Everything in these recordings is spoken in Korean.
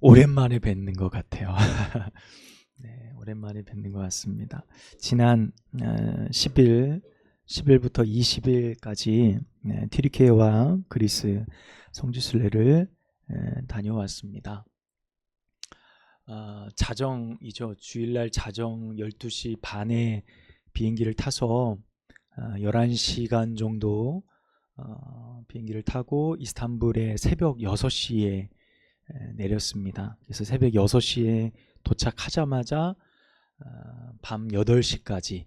오랜만에 뵙는 것 같아요. 네, 오랜만에 뵙는 것 같습니다. 지난 10일부터 20일까지 튀르키예와 그리스 성지순례를 다녀왔습니다. 자정이죠. 주일날 자정 12시 반에 비행기를 타서 11시간 정도 비행기를 타고 이스탄불에 새벽 6시에 내렸습니다. 그래서 새벽 6시에 도착하자마자 밤 8시까지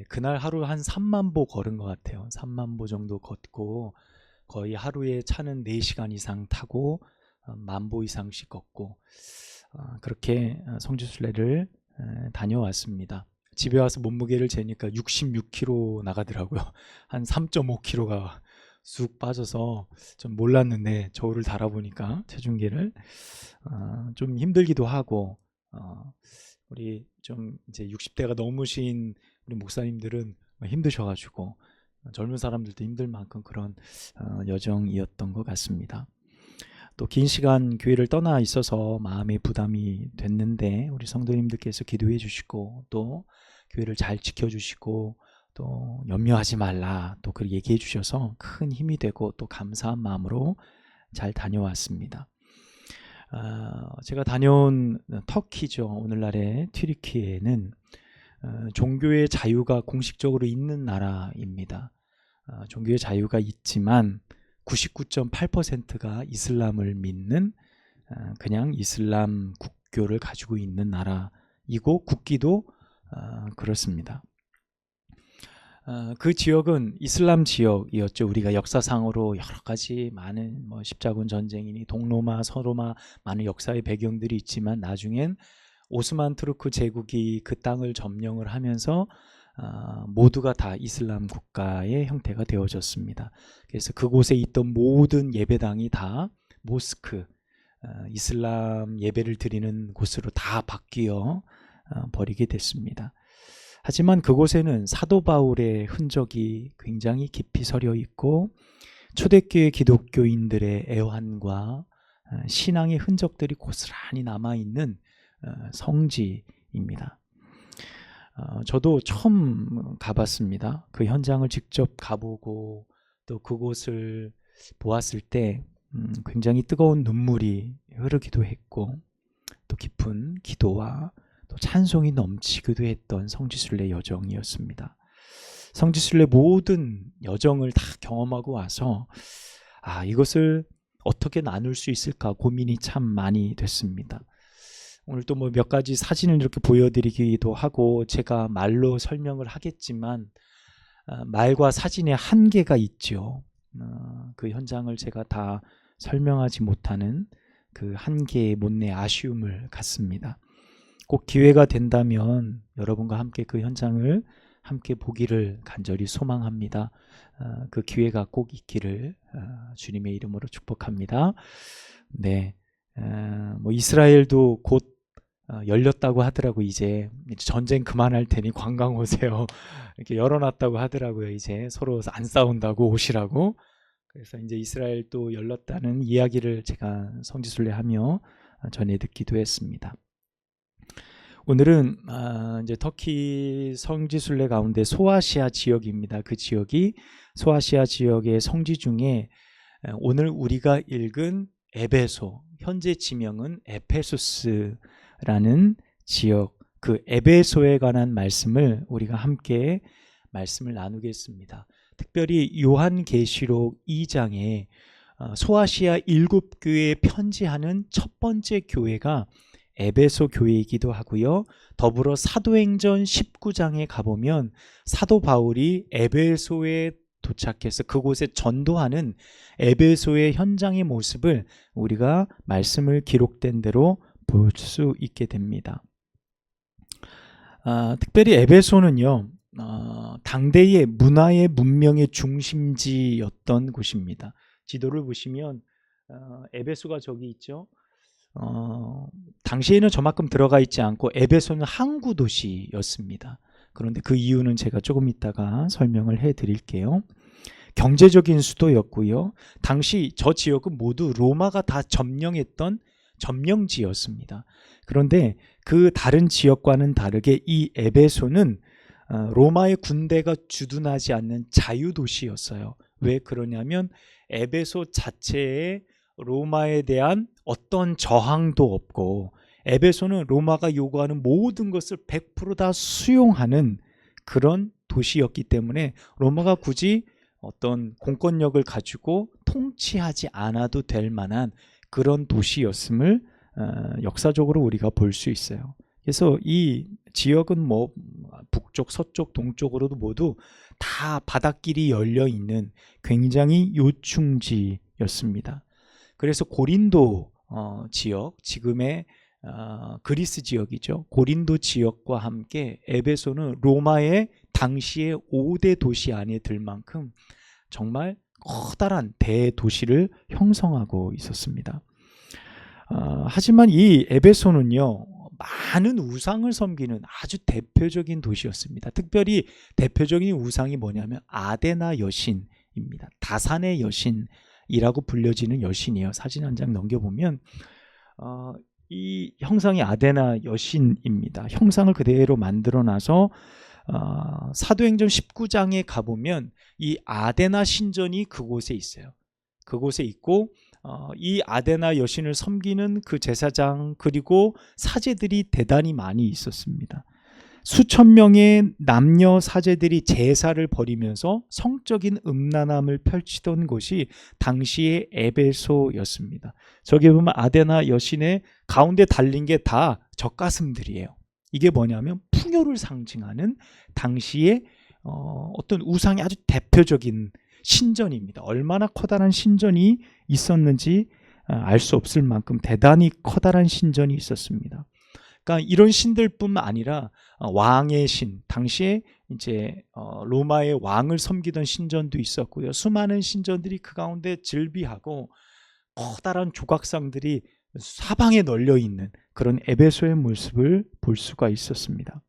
그날 하루 한 3만 보 걸은 것 같아요. 3만 보 정도 걷고 거의 하루에 차는 4시간 이상 타고 10,000보 이상씩 걷고 그렇게 성지순례를 다녀왔습니다. 집에 와서 몸무게를 재니까 66kg 나가더라고요. 한 3.5kg가 쑥 빠져서 좀 몰랐는데 저울을 달아보니까 체중계를 좀 힘들기도 하고 우리 좀 이제 60대가 넘으신 우리 목사님들은 힘드셔가지고 젊은 사람들도 힘들 만큼 그런 여정이었던 것 같습니다. 또 긴 시간 교회를 떠나 있어서 마음의 부담이 됐는데 우리 성도님들께서 기도해 주시고 또 교회를 잘 지켜주시고 또 염려하지 말라 또 그렇게 얘기해 주셔서 큰 힘이 되고 또 감사한 마음으로 잘 다녀왔습니다. 제가 다녀온 터키죠. 오늘날의 튀르키예는 종교의 자유가 공식적으로 있는 나라입니다. 종교의 자유가 있지만 99.8%가 이슬람을 믿는 그냥 이슬람 국교를 가지고 있는 나라이고 국기도 그렇습니다. 그 지역은 이슬람 지역이었죠. 우리가 역사상으로 여러 가지 많은 십자군 전쟁이니 동로마, 서로마 많은 역사의 배경들이 있지만 나중엔 오스만 투르크 제국이 그 땅을 점령을 하면서 모두가 다 이슬람 국가의 형태가 되어졌습니다. 그래서 그곳에 있던 모든 예배당이 다 모스크, 이슬람 예배를 드리는 곳으로 다 바뀌어 버리게 됐습니다. 하지만 그곳에는 사도 바울의 흔적이 굉장히 깊이 서려 있고 초대교회 기독교인들의 애환과 신앙의 흔적들이 고스란히 남아있는 성지입니다. 저도 처음 가봤습니다. 그 현장을 직접 가보고 또 그곳을 보았을 때 굉장히 뜨거운 눈물이 흐르기도 했고 또 깊은 기도와 또 찬송이 넘치기도 했던 성지순례 여정이었습니다. 성지순례 모든 여정을 다 경험하고 와서 이것을 어떻게 나눌 수 있을까 고민이 참 많이 됐습니다. 오늘 또 몇 가지 사진을 이렇게 보여드리기도 하고 제가 말로 설명을 하겠지만 말과 사진의 한계가 있죠. 그 현장을 제가 다 설명하지 못하는 그 한계에 못내 아쉬움을 갖습니다. 꼭 기회가 된다면 여러분과 함께 그 현장을 함께 보기를 간절히 소망합니다. 그 기회가 꼭 있기를 주님의 이름으로 축복합니다. 네, 이스라엘도 곧 열렸다고 하더라고. 이제 전쟁 그만할 테니 관광 오세요. 이렇게 열어놨다고 하더라고요. 이제 서로 안 싸운다고 오시라고. 그래서 이제 이스라엘도 열렸다는 이야기를 제가 성지순례하며 전해 듣기도 했습니다. 오늘은 이제 터키 성지순례 가운데 소아시아 지역입니다. 그 지역이 소아시아 지역의 성지 중에 오늘 우리가 읽은 에베소, 현재 지명은 에페소스라는 지역, 그 에베소에 관한 말씀을 우리가 함께 말씀을 나누겠습니다. 특별히 요한계시록 2장에 소아시아 7교회에 편지하는 첫 번째 교회가 에베소 교회이기도 하고요. 더불어 사도행전 19장에 가보면 사도 바울이 에베소에 도착해서 그곳에 전도하는 에베소의 현장의 모습을 우리가 말씀을 기록된 대로 볼 수 있게 됩니다. 특별히 에베소는요. 당대의 문화의 문명의 중심지였던 곳입니다. 지도를 보시면 에베소가 저기 있죠. 당시에는 저만큼 들어가 있지 않고 에베소는 항구 도시였습니다. 그런데 그 이유는 제가 조금 이따가 설명을 해 드릴게요. 경제적인 수도였고요. 당시 저 지역은 모두 로마가 다 점령했던 점령지였습니다. 그런데 그 다른 지역과는 다르게 이 에베소는 로마의 군대가 주둔하지 않는 자유도시였어요. 왜 그러냐면 에베소 자체에 로마에 대한 어떤 저항도 없고, 에베소는 로마가 요구하는 모든 것을 100% 다 수용하는 그런 도시였기 때문에 로마가 굳이 어떤 공권력을 가지고 통치하지 않아도 될 만한 그런 도시였음을 역사적으로 우리가 볼 수 있어요. 그래서 이 지역은 뭐 북쪽, 서쪽, 동쪽으로도 모두 다 바닷길이 열려 있는 굉장히 요충지였습니다. 그래서 고린도 지역, 지금의 그리스 지역이죠. 고린도 지역과 함께 에베소는 로마의 당시의 5대 도시 안에 들 만큼 정말 커다란 대도시를 형성하고 있었습니다. 하지만 이 에베소는요, 많은 우상을 섬기는 아주 대표적인 도시였습니다. 특별히 대표적인 우상이 뭐냐면 아데나 여신입니다. 다산의 여신이라고 불려지는 여신이에요. 사진 한 장 넘겨보면 이 형상이 아데나 여신입니다. 형상을 그대로 만들어놔서 사도행전 19장에 가보면 이 아데나 신전이 그곳에 있어요. 그곳에 있고 이 아데나 여신을 섬기는 그 제사장 그리고 사제들이 대단히 많이 있었습니다. 수천 명의 남녀 사제들이 제사를 벌이면서 성적인 음란함을 펼치던 곳이 당시의 에베소였습니다. 저기 보면 아데나 여신의 가운데 달린 게 다 젖가슴들이에요. 이게 뭐냐면 풍요를 상징하는 당시의 어떤 우상의 아주 대표적인 신전입니다. 얼마나 커다란 신전이 있었는지 알 수 없을 만큼 대단히 커다란 신전이 있었습니다. 그러니까 이런 신들뿐만 아니라 왕의 신, 당시에 이제 로마의 왕을 섬기던 신전도 있었고요. 수많은 신전들이 그 가운데 즐비하고 커다란 조각상들이 사방에 널려 있는 그런 에베소의 모습을 볼 수가 있었습니다.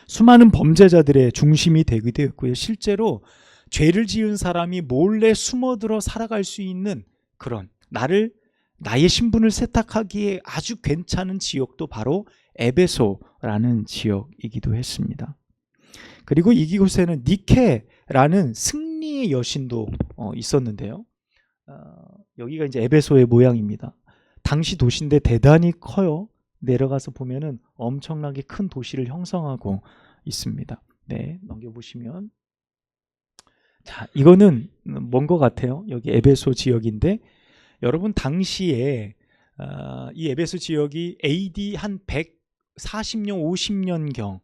수많은 범죄자들의 중심이 되기도 했고요. 실제로 죄를 지은 사람이 몰래 숨어들어 살아갈 수 있는 그런 나의 신분을 세탁하기에 아주 괜찮은 지역도 바로 에베소라는 지역이기도 했습니다. 그리고 이곳에는 니케라는 승리의 여신도 있었는데요. 여기가 이제 에베소의 모양입니다. 당시 도시인데 대단히 커요. 내려가서 보면은 엄청나게 큰 도시를 형성하고 있습니다. 네, 넘겨보시면. 자, 이거는 뭔 것 같아요? 여기 에베소 지역인데, 여러분 당시에 이 에베소 지역이 AD 한 140년, 50년경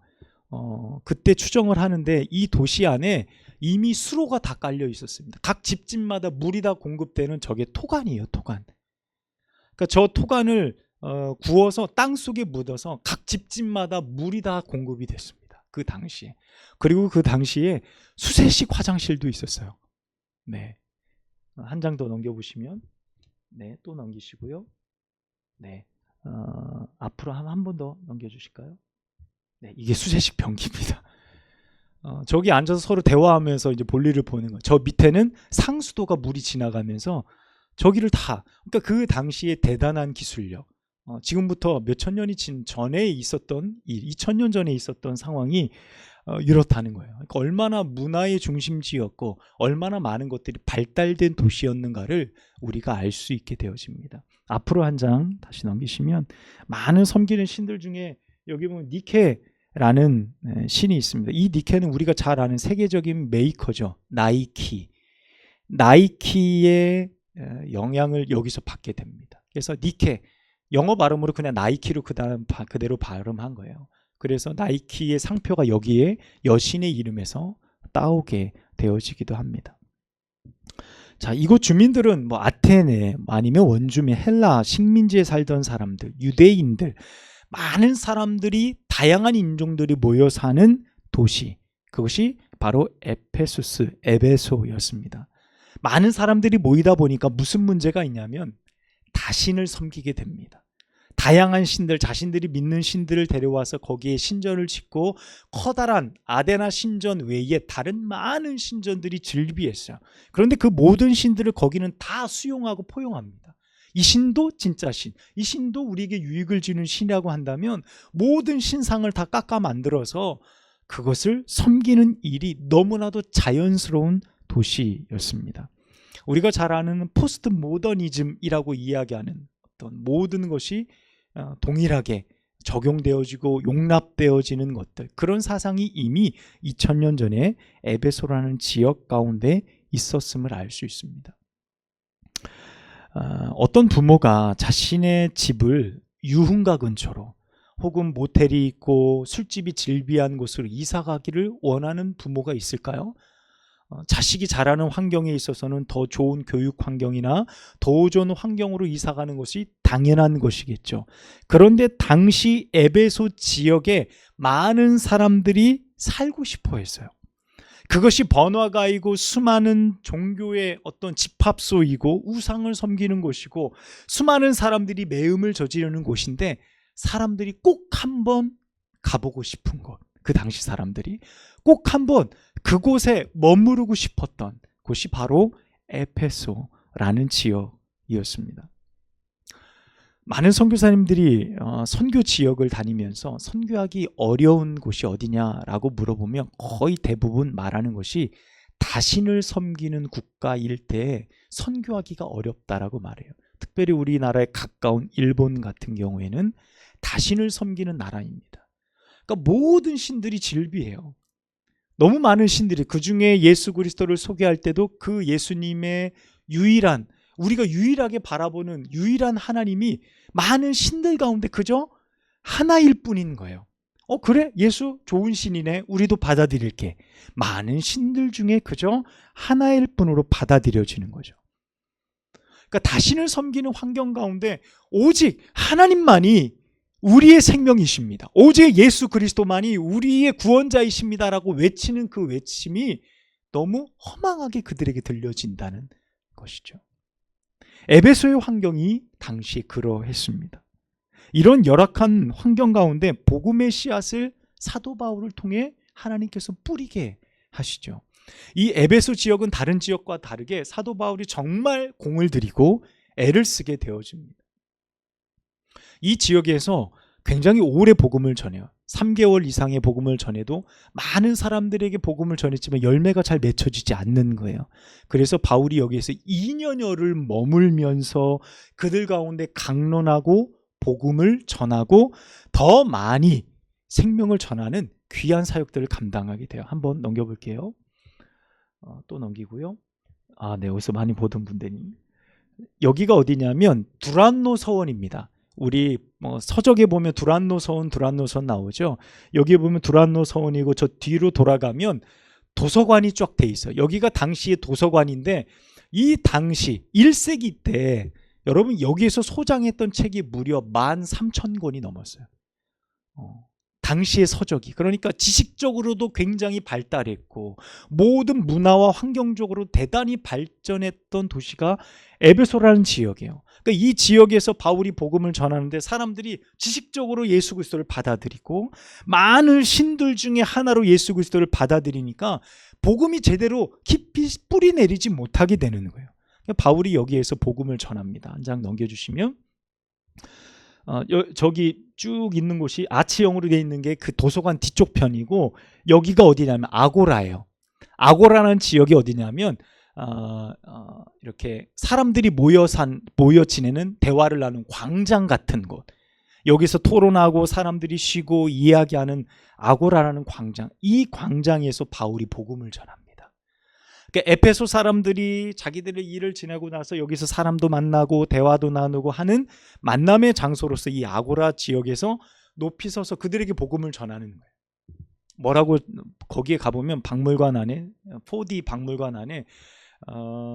그때 추정을 하는데 이 도시 안에 이미 수로가 다 깔려 있었습니다. 각 집집마다 물이 다 공급되는 저게 토관이에요, 토관. 그러니까 저 토관을 구워서 땅 속에 묻어서 각 집집마다 물이 다 공급이 됐습니다. 그 당시에. 그리고 그 당시에 수세식 화장실도 있었어요. 네, 한 장 더 넘겨보시면, 네, 또 넘기시고요. 네, 앞으로 한 번 더 넘겨주실까요? 네, 이게 수세식 변기입니다. 저기 앉아서 서로 대화하면서 이제 볼일을 보는 거예요. 저 밑에는 상수도가 물이 지나가면서 저기를 다, 그러니까 그 당시에 대단한 기술력, 지금부터 몇천 년이 전에 있었던 2000년 전에 있었던 상황이 이렇다는 거예요. 그러니까 얼마나 문화의 중심지였고 얼마나 많은 것들이 발달된 도시였는가를 우리가 알 수 있게 되어집니다. 앞으로 한 장 다시 넘기시면, 많은 섬기는 신들 중에 여기 보면 니케라는 신이 있습니다. 이 니케는 우리가 잘 아는 세계적인 메이커죠. 나이키의 영향을 여기서 받게 됩니다. 그래서 니케, 영어 발음으로 그냥 나이키로 그대로 발음한 거예요. 그래서 나이키의 상표가 여기에 여신의 이름에서 따오게 되어지기도 합니다. 자, 이곳 주민들은 뭐 아테네 아니면 원주민, 헬라 식민지에 살던 사람들, 유대인들, 많은 사람들이, 다양한 인종들이 모여 사는 도시, 그것이 바로 에베소였습니다. 많은 사람들이 모이다 보니까 무슨 문제가 있냐면 다신을 섬기게 됩니다. 다양한 신들, 자신들이 믿는 신들을 데려와서 거기에 신전을 짓고 커다란 아데나 신전 외에 다른 많은 신전들이 즐비했어요. 그런데 그 모든 신들을 거기는 다 수용하고 포용합니다. 이 신도 진짜 신, 이 신도 우리에게 유익을 주는 신이라고 한다면 모든 신상을 다 깎아 만들어서 그것을 섬기는 일이 너무나도 자연스러운 도시였습니다. 우리가 잘 아는 포스트 모더니즘이라고 이야기하는 어떤 모든 것이 동일하게 적용되어지고 용납되어지는 것들, 그런 사상이 이미 2000년 전에 에베소라는 지역 가운데 있었음을 알 수 있습니다. 어떤 부모가 자신의 집을 유흥가 근처로 혹은 모텔이 있고 술집이 즐비한 곳으로 이사 가기를 원하는 부모가 있을까요? 자식이 자라는 환경에 있어서는 더 좋은 교육 환경이나 더 좋은 환경으로 이사 가는 것이 당연한 것이겠죠. 그런데 당시 에베소 지역에 많은 사람들이 살고 싶어 했어요. 그것이 번화가이고 수많은 종교의 어떤 집합소이고 우상을 섬기는 곳이고 수많은 사람들이 매음을 저지르는 곳인데 사람들이 꼭 한번 가보고 싶은 곳, 그 당시 사람들이 꼭 한번 그곳에 머무르고 싶었던 곳이 바로 에페소라는 지역이었습니다. 많은 선교사님들이 선교 지역을 다니면서 선교하기 어려운 곳이 어디냐라고 물어보면 거의 대부분 말하는 것이 자신을 섬기는 국가일 때 선교하기가 어렵다라고 말해요. 특별히 우리나라에 가까운 일본 같은 경우에는 자신을 섬기는 나라입니다. 그러니까 모든 신들이 질비해요. 너무 많은 신들이, 그 중에 예수 그리스도를 소개할 때도 그 예수님의 유일한, 우리가 유일하게 바라보는 유일한 하나님이 많은 신들 가운데 그저 하나일 뿐인 거예요. 그래? 예수 좋은 신이네. 우리도 받아들일게. 많은 신들 중에 그저 하나일 뿐으로 받아들여지는 거죠. 그러니까 자신을 섬기는 환경 가운데 오직 하나님만이 우리의 생명이십니다. 오직 예수 그리스도만이 우리의 구원자이십니다라고 외치는 그 외침이 너무 허망하게 그들에게 들려진다는 것이죠. 에베소의 환경이 당시 그러했습니다. 이런 열악한 환경 가운데 복음의 씨앗을 사도 바울을 통해 하나님께서 뿌리게 하시죠. 이 에베소 지역은 다른 지역과 다르게 사도 바울이 정말 공을 들이고 애를 쓰게 되어집니다. 이 지역에서 굉장히 오래 복음을 전해요. 3개월 이상의 복음을 전해도 많은 사람들에게 복음을 전했지만 열매가 잘 맺혀지지 않는 거예요. 그래서 바울이 여기에서 2년여를 머물면서 그들 가운데 강론하고 복음을 전하고 더 많이 생명을 전하는 귀한 사역들을 감당하게 돼요. 한번 넘겨볼게요. 또 넘기고요. 네, 여기서 많이 보던 분들이, 여기가 어디냐면 두란노 서원입니다. 우리 서적에 보면 두란노 서원 나오죠. 여기 보면 두란노 서원이고 저 뒤로 돌아가면 도서관이 쫙 돼 있어요. 여기가 당시의 도서관인데 이 당시 1세기 때 여러분 여기에서 소장했던 책이 무려 13,000권이 넘었어요. 당시의 서적이. 그러니까 지식적으로도 굉장히 발달했고 모든 문화와 환경적으로 대단히 발전했던 도시가 에베소라는 지역이에요. 그러니까 이 지역에서 바울이 복음을 전하는데 사람들이 지식적으로 예수 그리스도를 받아들이고 많은 신들 중에 하나로 예수 그리스도를 받아들이니까 복음이 제대로 깊이 뿌리 내리지 못하게 되는 거예요. 그러니까 바울이 여기에서 복음을 전합니다. 한 장 넘겨주시면 저기 쭉 있는 곳이 아치형으로 되어 있는 게 그 도서관 뒤쪽 편이고 여기가 어디냐면 아고라예요. 아고라는 지역이 어디냐면 이렇게 사람들이 모여 지내는 대화를 나누는 광장 같은 곳. 여기서 토론하고 사람들이 쉬고 이야기하는 아고라라는 광장. 이 광장에서 바울이 복음을 전합니다. 그러니까 에페소 사람들이 자기들의 일을 지내고 나서 여기서 사람도 만나고 대화도 나누고 하는 만남의 장소로서 이 아고라 지역에서 높이 서서 그들에게 복음을 전하는 거예요. 뭐라고, 거기에 가보면 박물관 안에 4D 박물관 안에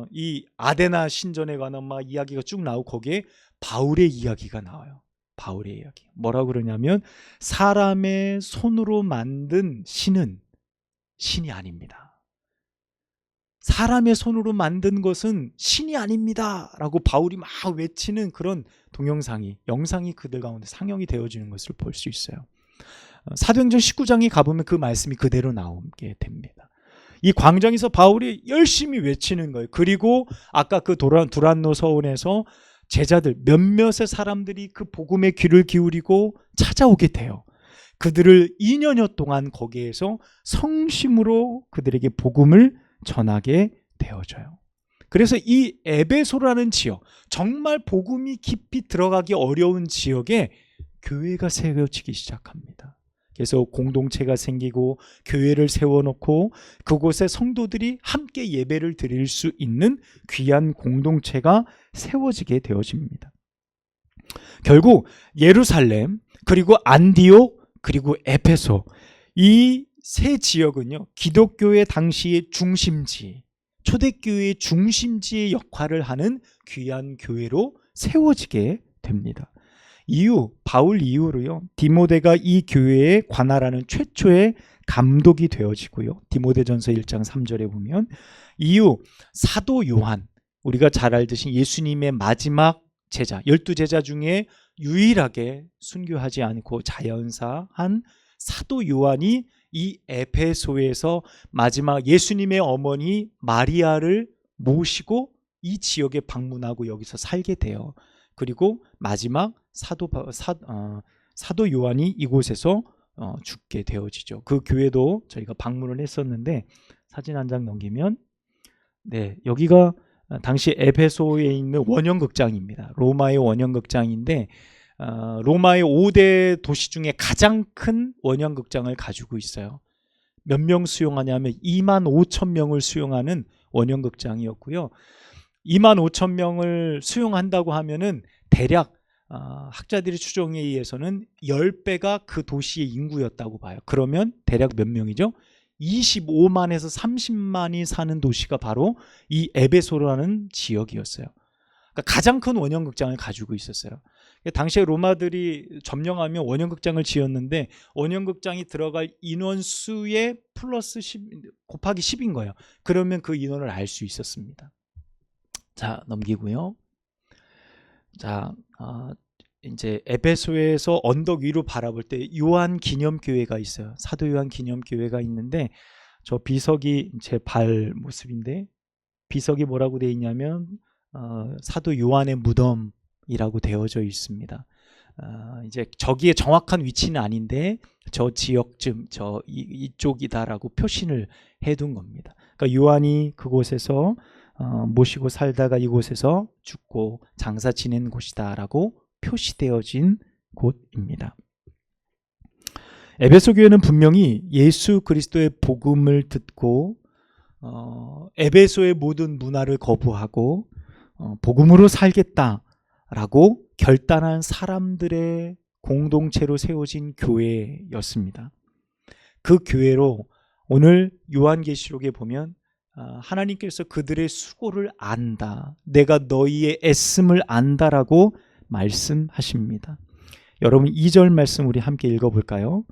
이 아데나 신전에 관한 막 이야기가 쭉 나오고 거기에 바울의 이야기가 나와요. 바울의 이야기. 뭐라고 그러냐면 사람의 손으로 만든 신은 신이 아닙니다. 사람의 손으로 만든 것은 신이 아닙니다 라고 바울이 막 외치는 그런 동영상이, 영상이 그들 가운데 상영이 되어지는 것을 볼 수 있어요. 사도행전 19장에 가보면 그 말씀이 그대로 나오게 됩니다. 이 광장에서 바울이 열심히 외치는 거예요. 그리고 아까 그 두란노 서원에서 제자들 몇몇의 사람들이 그 복음에 귀를 기울이고 찾아오게 돼요. 그들을 2년여 동안 거기에서 성심으로 그들에게 복음을 전하게 되어져요. 그래서 이 에베소라는 지역, 정말 복음이 깊이 들어가기 어려운 지역에 교회가 세워지기 시작합니다. 그래서 공동체가 생기고 교회를 세워놓고 그곳에 성도들이 함께 예배를 드릴 수 있는 귀한 공동체가 세워지게 되어집니다. 결국 예루살렘, 그리고 안디옥, 그리고 에베소, 이 세 지역은요, 기독교의 당시의 중심지, 초대교회의 중심지의 역할을 하는 귀한 교회로 세워지게 됩니다. 바울 이후로요, 디모데가 이 교회에 관할하는 최초의 감독이 되어지고요. 디모데전서 1장 3절에 보면 이후 사도 요한, 우리가 잘 알듯이 예수님의 마지막 제자, 12제자 중에 유일하게 순교하지 않고 자연사한 사도 요한이 이 에베소에서 마지막 예수님의 어머니 마리아를 모시고 이 지역에 방문하고 여기서 살게 돼요. 그리고 마지막 사도 요한이 이곳에서 죽게 되어지죠. 그 교회도 저희가 방문을 했었는데, 사진 한 장 넘기면, 네, 여기가 당시 에베소에 있는 원형극장입니다. 로마의 원형극장인데, 로마의 5대 도시 중에 가장 큰 원형극장을 가지고 있어요. 몇 명 수용하냐면 2만 5천 명을 수용하는 원형극장이었고요. 2만 5천 명을 수용한다고 하면은 대략 학자들의 추정에 의해서는 10배가 그 도시의 인구였다고 봐요. 그러면 대략 몇 명이죠? 25만에서 30만이 사는 도시가 바로 이 에베소라는 지역이었어요. 그러니까 가장 큰 원형극장을 가지고 있었어요. 당시에 로마들이 점령하면 원형극장을 지었는데 원형극장이 들어갈 인원수의 플러스 10 곱하기 10인 거예요. 그러면 그 인원을 알 수 있었습니다. 자, 넘기고요. 자, 이제 에베소에서 언덕 위로 바라볼 때 요한 기념교회가 있어요. 사도 요한 기념교회가 있는데, 저 비석이 제 발 모습인데, 비석이 뭐라고 되어 있냐면 사도 요한의 무덤이라고 되어져 있습니다. 이제 저기에 정확한 위치는 아닌데 저 지역쯤 이쪽이다라고 표시를 해둔 겁니다. 그러니까 요한이 그곳에서 모시고 살다가 이곳에서 죽고 장사 지낸 곳이다라고 표시되어진 곳입니다. 에베소 교회는 분명히 예수 그리스도의 복음을 듣고 에베소의 모든 문화를 거부하고 복음으로 살겠다라고 결단한 사람들의 공동체로 세워진 교회였습니다. 그 교회로 오늘 요한계시록에 보면 하나님께서 그들의 수고를 안다, 내가 너희의 애씀을 안다라고 말씀하십니다. 여러분 2절 말씀 우리 함께 읽어볼까요?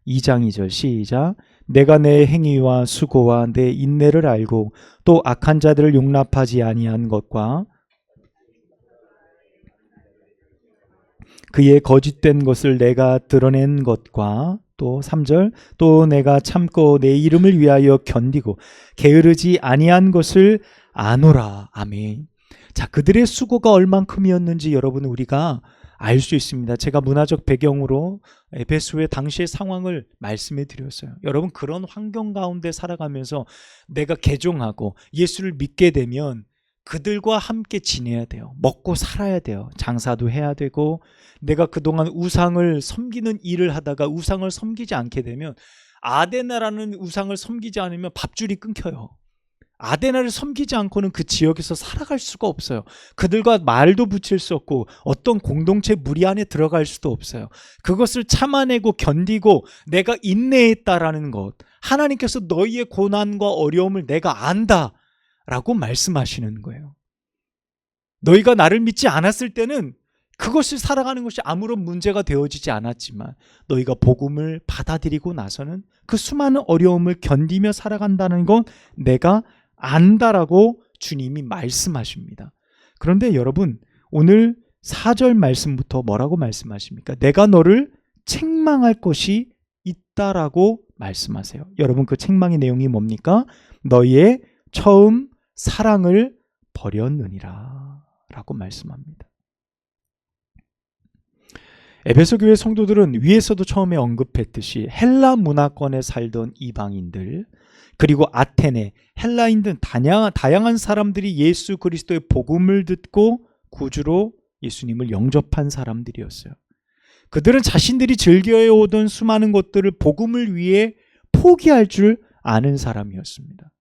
2장 2절 시작. 내가 내 행위와 수고와 내 인내를 알고 또 악한 자들을 용납하지 아니한 것과 그의 거짓된 것을 내가 드러낸 것과, 또 3절, 또 내가 참고 내 이름을 위하여 견디고 게으르지 아니한 것을 아노라. 아멘. 자, 그들의 수고가 얼만큼이었는지 여러분 우리가 알 수 있습니다. 제가 문화적 배경으로 에베소의 당시의 상황을 말씀해 드렸어요. 여러분, 그런 환경 가운데 살아가면서 내가 개종하고 예수를 믿게 되면 그들과 함께 지내야 돼요. 먹고 살아야 돼요. 장사도 해야 되고, 내가 그동안 우상을 섬기는 일을 하다가 우상을 섬기지 않게 되면, 아데나라는 우상을 섬기지 않으면 밥줄이 끊겨요. 아데나를 섬기지 않고는 그 지역에서 살아갈 수가 없어요. 그들과 말도 붙일 수 없고 어떤 공동체 무리 안에 들어갈 수도 없어요. 그것을 참아내고 견디고 내가 인내했다라는 것, 하나님께서 너희의 고난과 어려움을 내가 안다 라고 말씀하시는 거예요. 너희가 나를 믿지 않았을 때는 그것을 살아가는 것이 아무런 문제가 되어지지 않았지만, 너희가 복음을 받아들이고 나서는 그 수많은 어려움을 견디며 살아간다는 건 내가 안다라고 주님이 말씀하십니다. 그런데 여러분, 오늘 4절 말씀부터 뭐라고 말씀하십니까? 내가 너를 책망할 것이 있다라고 말씀하세요. 여러분, 그 책망의 내용이 뭡니까? 너희의 처음 사랑을 버렸느니라 라고 말씀합니다. 에베소 교회 성도들은 위에서도 처음에 언급했듯이 헬라 문화권에 살던 이방인들, 그리고 아테네, 헬라인 등 다양한 사람들이 예수 그리스도의 복음을 듣고 구주로 예수님을 영접한 사람들이었어요. 그들은 자신들이 즐겨오던 수많은 것들을 복음을 위해 포기할 줄 아는 사람이었습니다.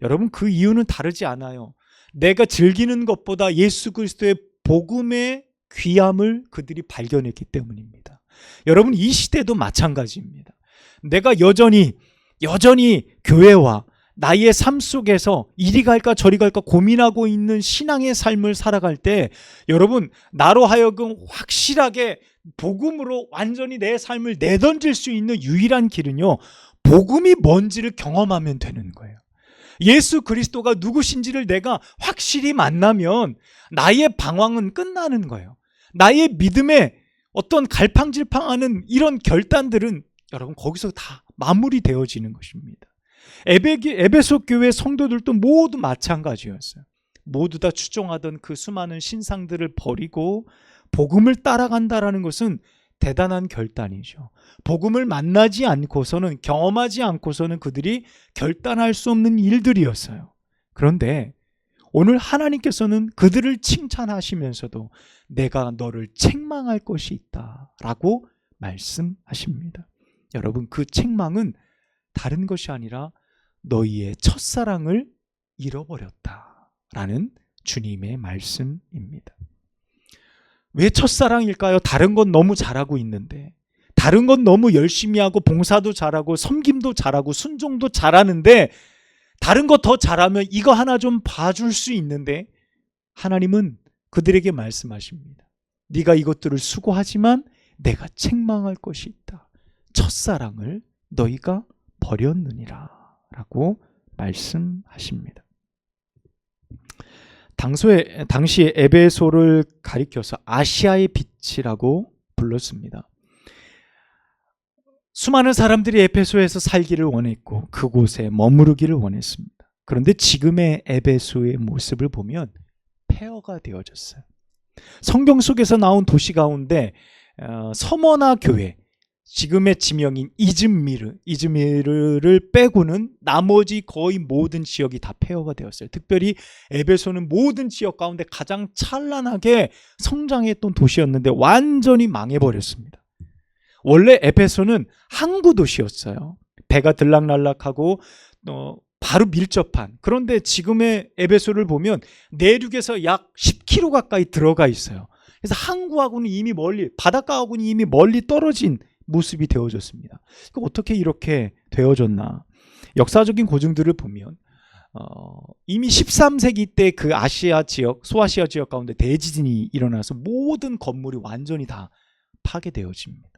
여러분, 그 이유는 다르지 않아요. 내가 즐기는 것보다 예수 그리스도의 복음의 귀함을 그들이 발견했기 때문입니다. 여러분, 이 시대도 마찬가지입니다. 내가 여전히 교회와 나의 삶 속에서 이리 갈까 저리 갈까 고민하고 있는 신앙의 삶을 살아갈 때, 여러분, 나로 하여금 확실하게 복음으로 완전히 내 삶을 내던질 수 있는 유일한 길은요, 복음이 뭔지를 경험하면 되는 거예요. 예수 그리스도가 누구신지를 내가 확실히 만나면 나의 방황은 끝나는 거예요. 나의 믿음에 어떤 갈팡질팡하는 이런 결단들은 여러분 거기서 다 마무리되어지는 것입니다. 에베소 교회 성도들도 모두 마찬가지였어요. 모두 다 추종하던 그 수많은 신상들을 버리고 복음을 따라간다라는 것은 대단한 결단이죠. 복음을 만나지 않고서는, 경험하지 않고서는 그들이 결단할 수 없는 일들이었어요. 그런데 오늘 하나님께서는 그들을 칭찬하시면서도 내가 너를 책망할 것이 있다라고 말씀하십니다. 여러분, 그 책망은 다른 것이 아니라 너희의 첫사랑을 잃어버렸다라는 주님의 말씀입니다. 왜 첫사랑일까요? 다른 건 너무 잘하고 있는데, 다른 건 너무 열심히 하고 봉사도 잘하고 섬김도 잘하고 순종도 잘하는데, 다른 거 더 잘하면 이거 하나 좀 봐줄 수 있는데, 하나님은 그들에게 말씀하십니다. 네가 이것들을 수고하지만 내가 책망할 것이 있다. 첫사랑을 너희가 버렸느니라 라고 말씀하십니다. 당시에 에베소를 가리켜서 아시아의 빛이라고 불렀습니다. 수많은 사람들이 에베소에서 살기를 원했고 그곳에 머무르기를 원했습니다. 그런데 지금의 에베소의 모습을 보면 폐허가 되어졌어요. 성경 속에서 나온 도시 가운데 서머나 교회, 지금의 지명인 이즈미르를 빼고는 나머지 거의 모든 지역이 다 폐허가 되었어요. 특별히 에베소는 모든 지역 가운데 가장 찬란하게 성장했던 도시였는데 완전히 망해버렸습니다. 원래 에베소는 항구 도시였어요. 배가 들락날락하고 바로 밀접한. 그런데 지금의 에베소를 보면 내륙에서 약 10km 가까이 들어가 있어요. 그래서 항구하고는 이미 멀리, 바닷가하고는 이미 멀리 떨어진 모습이 되어졌습니다. 어떻게 이렇게 되어졌나? 역사적인 고증들을 보면 이미 13세기 때 그 아시아 지역, 소아시아 지역 가운데 대지진이 일어나서 모든 건물이 완전히 다 파괴되어집니다.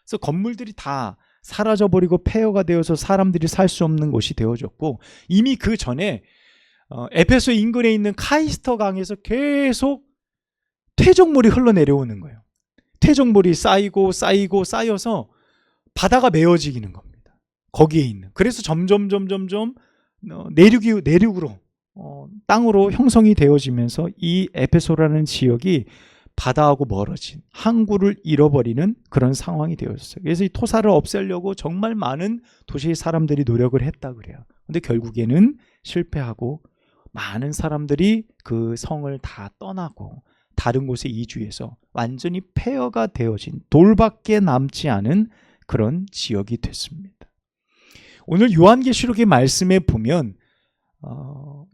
그래서 건물들이 다 사라져버리고 폐허가 되어서 사람들이 살 수 없는 곳이 되어졌고, 이미 그 전에 에베소 인근에 있는 카이스터 강에서 계속 퇴적물이 흘러내려오는 거예요. 퇴적물이 쌓여서 바다가 메어지는 겁니다. 거기에 있는. 그래서 점점 내륙으로 땅으로 형성이 되어지면서 이 에베소라는 지역이 바다하고 멀어진, 항구를 잃어버리는 그런 상황이 되었어요. 그래서 이 토사를 없애려고 정말 많은 도시의 사람들이 노력을 했다 그래요. 근데 결국에는 실패하고 많은 사람들이 그 성을 다 떠나고 다른 곳에 이주해서 완전히 폐허가 되어진, 돌밖에 남지 않은 그런 지역이 됐습니다. 오늘 요한계시록의 말씀에 보면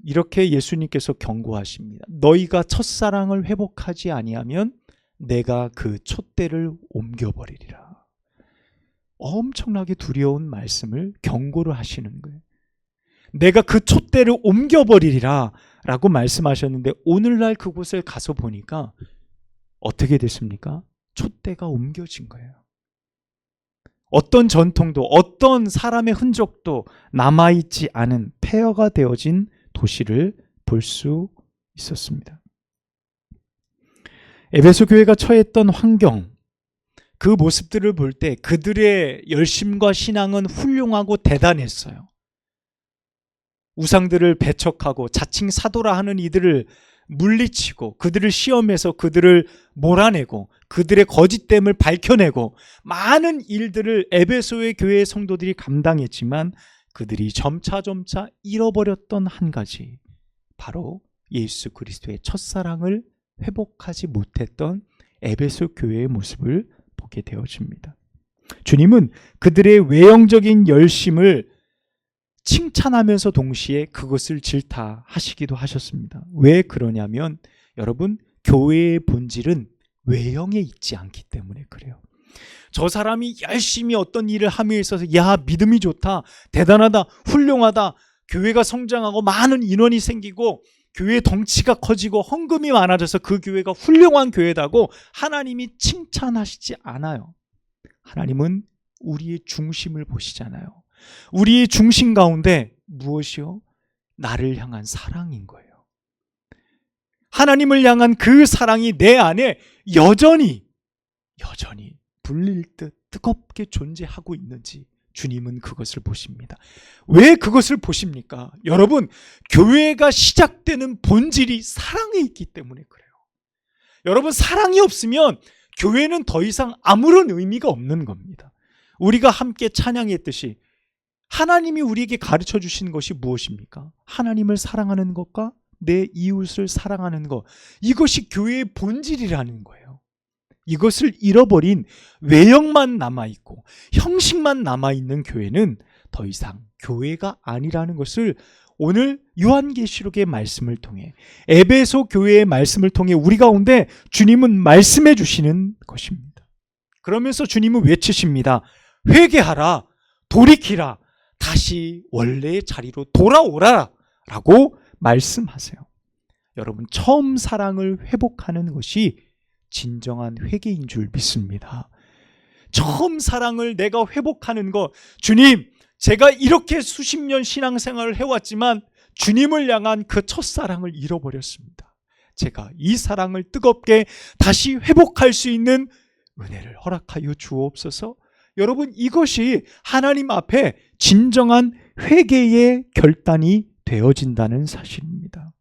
이렇게 예수님께서 경고하십니다. 너희가 첫사랑을 회복하지 아니하면 내가 그 촛대를 옮겨버리리라. 엄청나게 두려운 말씀을, 경고를 하시는 거예요. 내가 그 촛대를 옮겨버리리라 라고 말씀하셨는데, 오늘날 그곳에 가서 보니까 어떻게 됐습니까? 촛대가 옮겨진 거예요. 어떤 전통도, 어떤 사람의 흔적도 남아있지 않은 폐허가 되어진 도시를 볼 수 있었습니다. 에베소 교회가 처했던 환경, 그 모습들을 볼 때 그들의 열심과 신앙은 훌륭하고 대단했어요. 우상들을 배척하고 자칭 사도라 하는 이들을 물리치고 그들을 시험해서 그들을 몰아내고 그들의 거짓됨을 밝혀내고 많은 일들을 에베소의 교회 성도들이 감당했지만 그들이 점차 잃어버렸던 한 가지, 바로 예수 그리스도의 첫사랑을 회복하지 못했던 에베소 교회의 모습을 보게 되어집니다. 주님은 그들의 외형적인 열심을 칭찬하면서 동시에 그것을 질타하시기도 하셨습니다. 왜 그러냐면 여러분, 교회의 본질은 외형에 있지 않기 때문에 그래요. 저 사람이 열심히 어떤 일을 함에 있어서 야, 믿음이 좋다, 대단하다, 훌륭하다, 교회가 성장하고 많은 인원이 생기고 교회 덩치가 커지고 헌금이 많아져서 그 교회가 훌륭한 교회다고 하나님이 칭찬하시지 않아요. 하나님은 우리의 중심을 보시잖아요. 우리의 중심 가운데 무엇이요? 나를 향한 사랑인 거예요. 하나님을 향한 그 사랑이 내 안에 여전히 불릴 듯 뜨겁게 존재하고 있는지 주님은 그것을 보십니다. 왜 그것을 보십니까? 여러분, 교회가 시작되는 본질이 사랑에 있기 때문에 그래요. 여러분, 사랑이 없으면 교회는 더 이상 아무런 의미가 없는 겁니다. 우리가 함께 찬양했듯이 하나님이 우리에게 가르쳐 주신 것이 무엇입니까? 하나님을 사랑하는 것과 내 이웃을 사랑하는 것, 이것이 교회의 본질이라는 거예요. 이것을 잃어버린 외형만 남아있고 형식만 남아있는 교회는 더 이상 교회가 아니라는 것을 오늘 요한계시록의 말씀을 통해, 에베소 교회의 말씀을 통해 우리 가운데 주님은 말씀해 주시는 것입니다. 그러면서 주님은 외치십니다. 회개하라, 돌이키라, 다시 원래의 자리로 돌아오라 라고 말씀하세요. 여러분, 처음 사랑을 회복하는 것이 진정한 회개인 줄 믿습니다. 처음 사랑을 내가 회복하는 것, 주님, 제가 이렇게 수십 년 신앙생활을 해왔지만 주님을 향한 그 첫사랑을 잃어버렸습니다. 제가 이 사랑을 뜨겁게 다시 회복할 수 있는 은혜를 허락하여 주옵소서. 여러분, 이것이 하나님 앞에 진정한 회개의 결단이 되어진다는 사실입니다.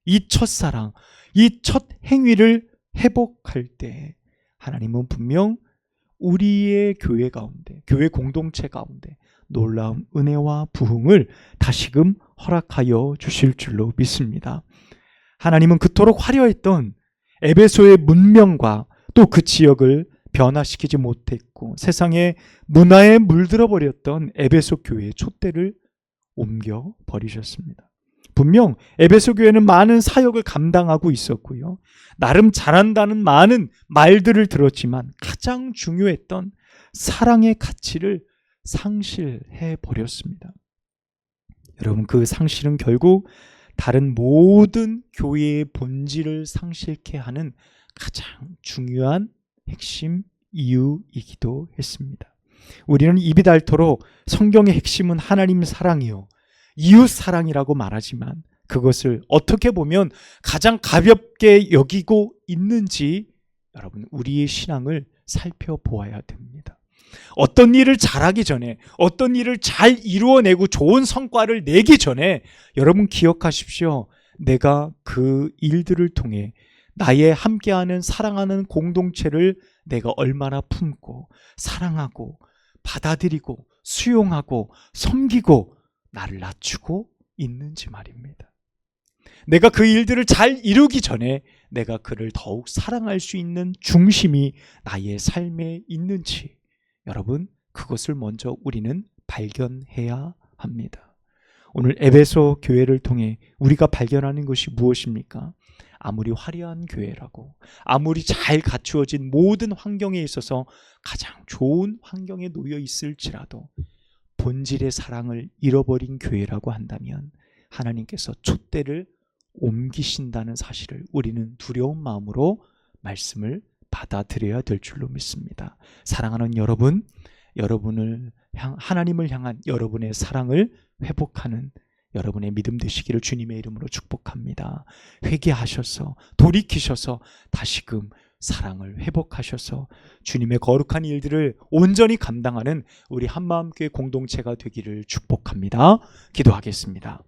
이 첫사랑, 이 첫 행위를 회복할 때 하나님은 분명 우리의 교회 가운데, 교회 공동체 가운데 놀라운 은혜와 부흥을 다시금 허락하여 주실 줄로 믿습니다. 하나님은 그토록 화려했던 에베소의 문명과 또 그 지역을 변화시키지 못했고 세상의 문화에 물들어 버렸던 에베소 교회의 촛대를 옮겨 버리셨습니다. 분명 에베소 교회는 많은 사역을 감당하고 있었고요, 나름 잘한다는 많은 말들을 들었지만 가장 중요했던 사랑의 가치를 상실해 버렸습니다. 여러분, 그 상실은 결국 다른 모든 교회의 본질을 상실케 하는 가장 중요한 핵심 이유이기도 했습니다. 우리는 입이 닳도록 성경의 핵심은 하나님 사랑이요, 이웃 사랑이라고 말하지만 그것을 어떻게 보면 가장 가볍게 여기고 있는지 여러분, 우리의 신앙을 살펴보아야 됩니다. 어떤 일을 잘하기 전에, 어떤 일을 잘 이루어내고 좋은 성과를 내기 전에 여러분 기억하십시오. 내가 그 일들을 통해 나의 함께하는 사랑하는 공동체를 내가 얼마나 품고 사랑하고 받아들이고 수용하고 섬기고 나를 낮추고 있는지 말입니다. 내가 그 일들을 잘 이루기 전에 내가 그를 더욱 사랑할 수 있는 중심이 나의 삶에 있는지 여러분, 그것을 먼저 우리는 발견해야 합니다. 오늘 에베소 교회를 통해 우리가 발견하는 것이 무엇입니까? 아무리 화려한 교회라고, 아무리 잘 갖추어진 모든 환경에 있어서 가장 좋은 환경에 놓여 있을지라도 본질의 사랑을 잃어버린 교회라고 한다면 하나님께서 촛대를 옮기신다는 사실을 우리는 두려운 마음으로 말씀을 받아들여야 될 줄로 믿습니다. 사랑하는 여러분, 하나님을 향한 여러분의 사랑을 회복하는 여러분의 믿음 되시기를 주님의 이름으로 축복합니다. 회개하셔서 돌이키셔서 다시금 사랑을 회복하셔서 주님의 거룩한 일들을 온전히 감당하는 우리 한마음교회 공동체가 되기를 축복합니다. 기도하겠습니다.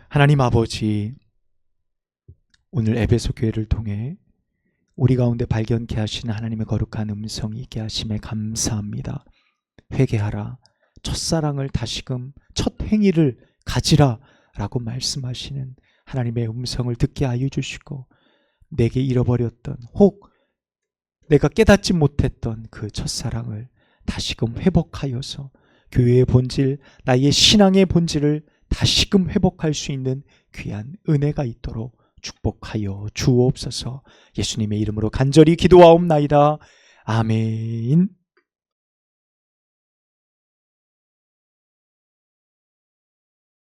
하나님 아버지, 오늘 에베소 교회를 통해 우리 가운데 발견케 하시는 하나님의 거룩한 음성이 있게 하심에 감사합니다. 회개하라, 첫사랑을 다시금 첫 행위를 가지라 라고 말씀하시는 하나님의 음성을 듣게 하여 주시고, 내게 잃어버렸던, 혹 내가 깨닫지 못했던 그 첫사랑을 다시금 회복하여서 교회의 본질, 나의 신앙의 본질을 다시금 회복할 수 있는 귀한 은혜가 있도록 축복하여 주옵소서. 예수님의 이름으로 간절히 기도하옵나이다. 아멘.